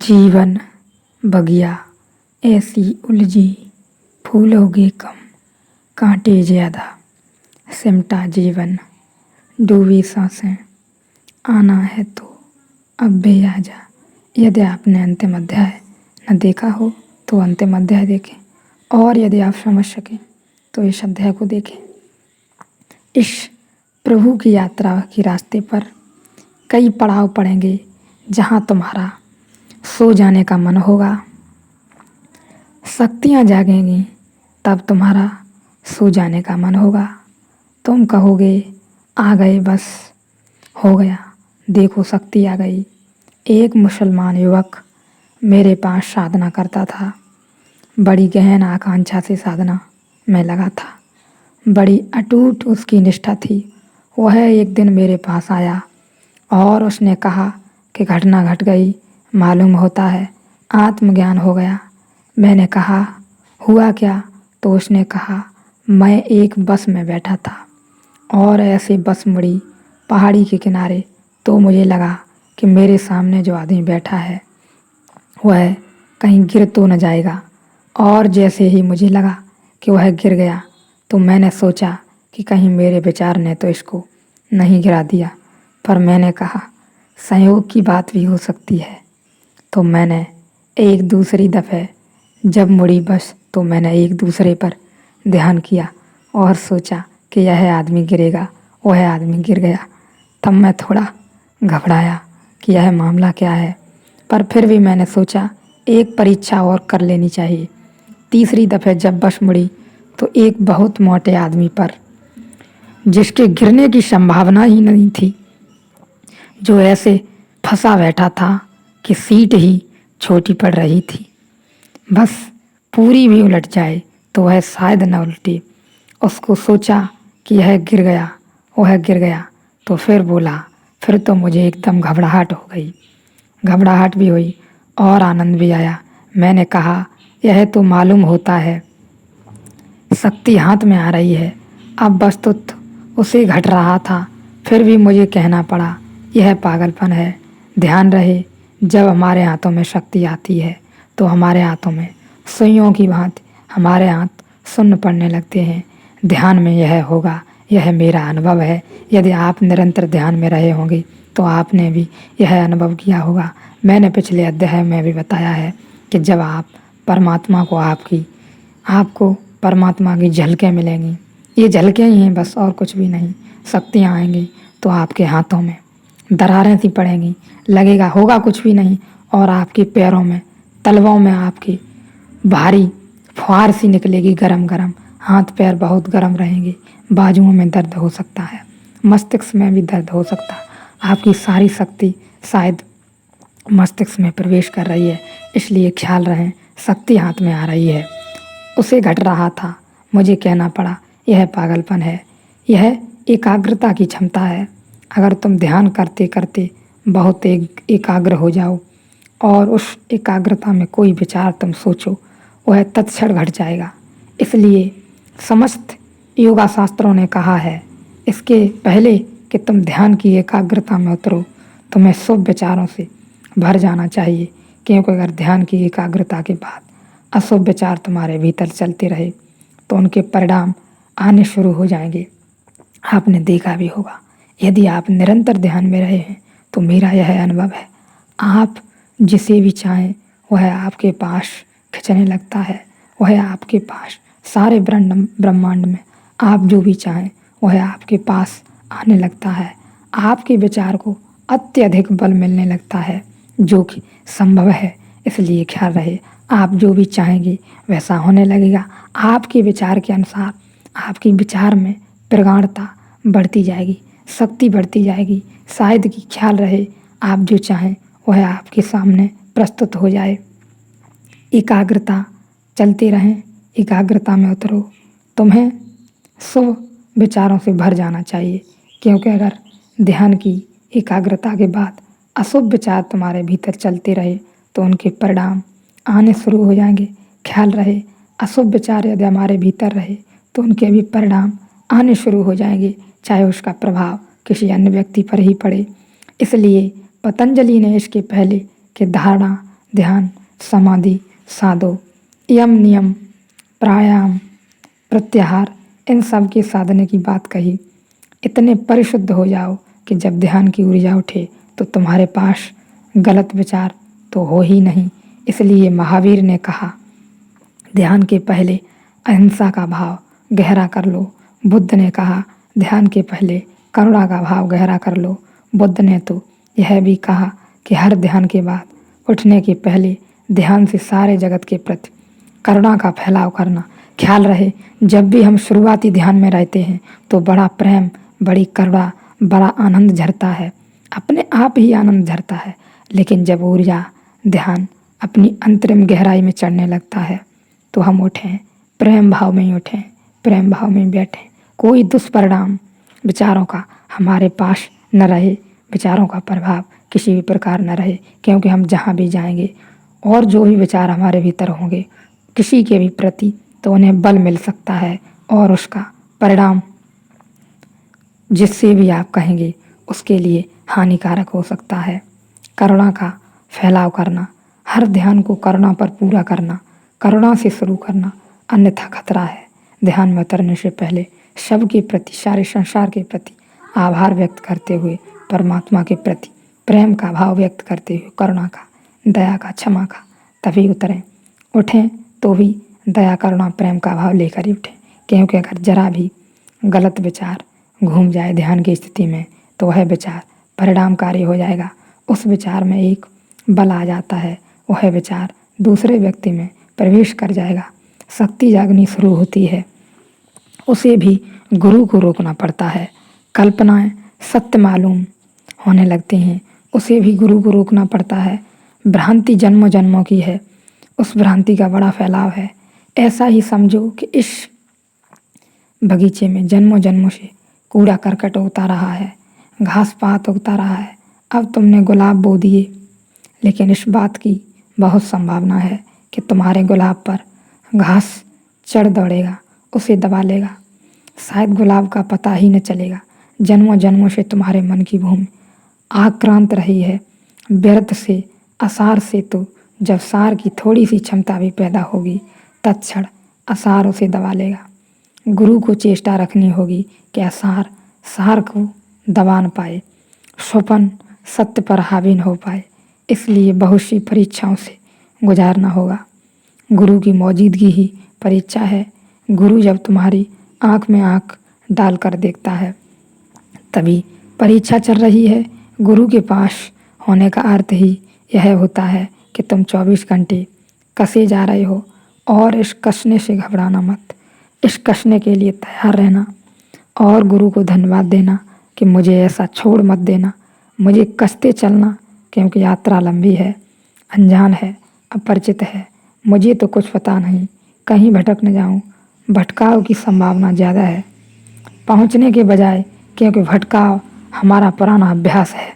जीवन बगिया ऐसी उलझी, फूलोगे कम कांटे ज्यादा, सिमटा जीवन डूबी सांसें, आना है तो अब भी आजा। यदि आपने अंतिम अध्याय न देखा हो तो अंतिम अध्याय देखें, और यदि आप समझ सकें तो इस अध्याय को देखें। इस प्रभु की यात्रा के रास्ते पर कई पड़ाव पड़ेंगे जहाँ तुम्हारा सो जाने का मन होगा, शक्तियाँ जागेंगी तब तुम्हारा सो जाने का मन होगा। तुम कहोगे आ गए, बस हो गया, देखो शक्ति आ गई। एक मुसलमान युवक मेरे पास साधना करता था, बड़ी गहन आकांक्षा से साधना में लगा था, बड़ी अटूट उसकी निष्ठा थी। वह एक दिन मेरे पास आया और उसने कहा कि घटना घट गई, मालूम होता है आत्मज्ञान हो गया। मैंने कहा हुआ क्या? तो उसने कहा मैं एक बस में बैठा था और ऐसे बस मुड़ी पहाड़ी के किनारे, तो मुझे लगा कि मेरे सामने जो आदमी बैठा है वह कहीं गिर तो न जाएगा, और जैसे ही मुझे लगा कि वह गिर गया तो मैंने सोचा कि कहीं मेरे विचार ने तो इसको नहीं गिरा दिया, पर मैंने कहा संयोग की बात भी हो सकती है। तो मैंने एक दूसरी दफ़े जब मुड़ी बस तो मैंने एक दूसरे पर ध्यान किया और सोचा कि यह आदमी गिरेगा, वह आदमी गिर गया। तब मैं थोड़ा घबराया कि यह मामला क्या है, पर फिर भी मैंने सोचा एक परीक्षा और कर लेनी चाहिए। तीसरी दफ़े जब बस मुड़ी तो एक बहुत मोटे आदमी पर, जिसके गिरने की संभावना ही नहीं थी, जो ऐसे फंसा बैठा था कि सीट ही छोटी पड़ रही थी, बस पूरी भी उलट जाए तो वह शायद न उल्टी। उसको सोचा कि यह गिर गया, वह गिर गया, तो फिर बोला। फिर तो मुझे एकदम घबराहट हो गई, घबराहट भी हुई और आनंद भी आया। मैंने कहा यह तो मालूम होता है शक्ति हाथ में आ रही है। अब बस तो उसे घट रहा था, फिर भी मुझे कहना पड़ा यह पागलपन है। ध्यान रहे जब हमारे हाथों में शक्ति आती है तो हमारे हाथों में सुइयों की भांति हमारे हाथ सुन्न पड़ने लगते हैं। ध्यान में यह होगा, यह मेरा अनुभव है। यदि आप निरंतर ध्यान में रहे होंगे तो आपने भी यह अनुभव किया होगा। मैंने पिछले अध्याय में भी बताया है कि जब आप परमात्मा को आपको परमात्मा की झलकें मिलेंगी, ये झलकें ही हैं बस, और कुछ भी नहीं। शक्तियाँ आएंगी तो आपके हाथों में दरारें सी पड़ेंगी, लगेगा होगा कुछ भी नहीं, और आपके पैरों में तलवों में आपकी भारी फुहार सी निकलेगी, गरम गरम। हाथ पैर बहुत गरम रहेंगे, बाजुओं में दर्द हो सकता है, मस्तिष्क में भी दर्द हो सकता है। आपकी सारी शक्ति शायद मस्तिष्क में प्रवेश कर रही है, इसलिए ख्याल रहें शक्ति हाथ में आ रही है। उसे घट रहा था, मुझे कहना पड़ा यह पागलपन है, यह एकाग्रता की क्षमता है। अगर तुम ध्यान करते करते बहुत एकाग्र हो जाओ और उस एकाग्रता में कोई विचार तुम सोचो, वह तत्क्षण घट जाएगा। इसलिए समस्त योगा शास्त्रों ने कहा है इसके पहले कि तुम ध्यान की एकाग्रता में उतरो, तुम्हें शुभ विचारों से भर जाना चाहिए, क्योंकि अगर ध्यान की एकाग्रता के बाद अशुभ विचार तुम्हारे भीतर चलते रहे तो उनके परिणाम आने शुरू हो जाएंगे। आपने देखा भी होगा, यदि आप निरंतर ध्यान में रहे हैं तो मेरा यह अनुभव है, आप जिसे भी चाहें वह आपके पास खिंचने लगता है। वह आपके पास सारे ब्रह्मांड में आप जो भी चाहें वह आपके पास आने लगता है। आपके विचार को अत्यधिक बल मिलने लगता है, जो कि संभव है। इसलिए ख्याल रहे आप जो भी चाहेंगे वैसा होने लगेगा। आपके विचार के अनुसार आपके विचार में प्रगाढ़ता बढ़ती जाएगी, शक्ति बढ़ती जाएगी। शायद कि ख्याल रहे आप जो चाहें वह आपके सामने प्रस्तुत हो जाए। एकाग्रता चलते रहें, एकाग्रता में उतरो, तुम्हें शुभ विचारों से भर जाना चाहिए, क्योंकि अगर ध्यान की एकाग्रता के बाद अशुभ विचार तुम्हारे भीतर चलते रहे तो उनके परिणाम आने शुरू हो जाएंगे। ख्याल रहे अशुभ विचार यदि हमारे भीतर रहे तो उनके भी परिणाम आने शुरू हो जाएंगे, चाहे उसका प्रभाव किसी अन्य व्यक्ति पर ही पड़े। इसलिए पतंजलि ने इसके पहले कि धारणा ध्यान, समाधि, साधो, यम, नियम, प्राणायाम, प्रत्याहार, इन सब के साधने की बात कही। इतने परिशुद्ध हो जाओ कि जब ध्यान की ऊर्जा उठे तो तुम्हारे पास गलत विचार तो हो ही नहीं। इसलिए महावीर ने कहा, ध्यान के पहले अहिंसा का भाव गहरा कर लो। बुद्ध ने कहा, ध्यान के पहले करुणा का भाव गहरा कर लो। बुद्ध ने तो यह भी कहा कि हर ध्यान के बाद उठने के पहले ध्यान से सारे जगत के प्रति करुणा का फैलाव करना। ख्याल रहे, जब भी हम शुरुआती ध्यान में रहते हैं तो बड़ा प्रेम, बड़ी करुणा, बड़ा आनंद झरता है, अपने आप ही आनंद झरता है। लेकिन जब ऊर्जा ध्यान अपनी अंतरिम गहराई में चढ़ने लगता है तो हम उठें, प्रेम भाव में ही उठें, प्रेम भाव में बैठें। कोई दुष्परिणाम विचारों का हमारे पास न रहे, विचारों का प्रभाव किसी भी प्रकार न रहे, क्योंकि हम जहाँ भी जाएंगे और जो भी विचार हमारे भीतर होंगे किसी के भी प्रति, तो उन्हें बल मिल सकता है और उसका परिणाम जिससे भी आप कहेंगे उसके लिए हानिकारक हो सकता है। करुणा का फैलाव करना, हर ध्यान को करुणा पर पूरा करना, करुणा से शुरू करना, अन्यथा खतरा है। ध्यान में उतरने से पहले सबके प्रति, सारे संसार के प्रति आभार व्यक्त करते हुए, परमात्मा के प्रति प्रेम का भाव व्यक्त करते हुए, करुणा का, दया का, क्षमा का, तभी उतरें। उठें तो भी दया, करुणा, प्रेम का भाव लेकर ही उठें, क्योंकि अगर जरा भी गलत विचार घूम जाए ध्यान की स्थिति में तो वह विचार परिणामकारी हो जाएगा। उस विचार में एक बल आ जाता है, वह विचार दूसरे व्यक्ति में प्रवेश कर जाएगा, शक्ति जागनी शुरू होती है। उसे भी गुरु को रोकना पड़ता है। कल्पनाएं सत्य मालूम होने लगती हैं, उसे भी गुरु को रोकना पड़ता है। भ्रांति जन्मों जन्मों की है, उस भ्रांति का बड़ा फैलाव है। ऐसा ही समझो कि इस बगीचे में जन्मों जन्मों से कूड़ा करकट उगता रहा है, घास पात उगता रहा है। अब तुमने गुलाब बो दिए, लेकिन इस बात की बहुत संभावना है कि तुम्हारे गुलाब पर घास चढ़ दौड़ेगा, उसे दबा लेगा, शायद गुलाब का पता ही न चलेगा। जन्मों जन्मों से तुम्हारे मन की भूमि आक्रांत रही है व्यर्थ से, असार से। तो जब सार की थोड़ी सी क्षमता भी पैदा होगी तत्क्षण असार उसे दबा लेगा। गुरु को चेष्टा रखनी होगी कि असार सार को दबा न पाए, स्वपन सत्य पर हावी न हो पाए। इसलिए बहुत सी परीक्षाओं से गुजारना होगा। गुरु की मौजूदगी ही परीक्षा है। गुरु जब तुम्हारी आँख में आँख डालकर देखता है तभी परीक्षा चल रही है। गुरु के पास होने का अर्थ ही यह होता है कि तुम 24 घंटे कसे जा रहे हो, और इस कसने से घबराना मत, इस कसने के लिए तैयार रहना और गुरु को धन्यवाद देना कि मुझे ऐसा छोड़ मत देना, मुझे कसते चलना, क्योंकि यात्रा लंबी है, अनजान है, अपरिचित है, मुझे तो कुछ पता नहीं, कहीं भटक न जाऊं। भटकाव की संभावना ज़्यादा है पहुंचने के बजाय, क्योंकि भटकाव हमारा पुराना अभ्यास है।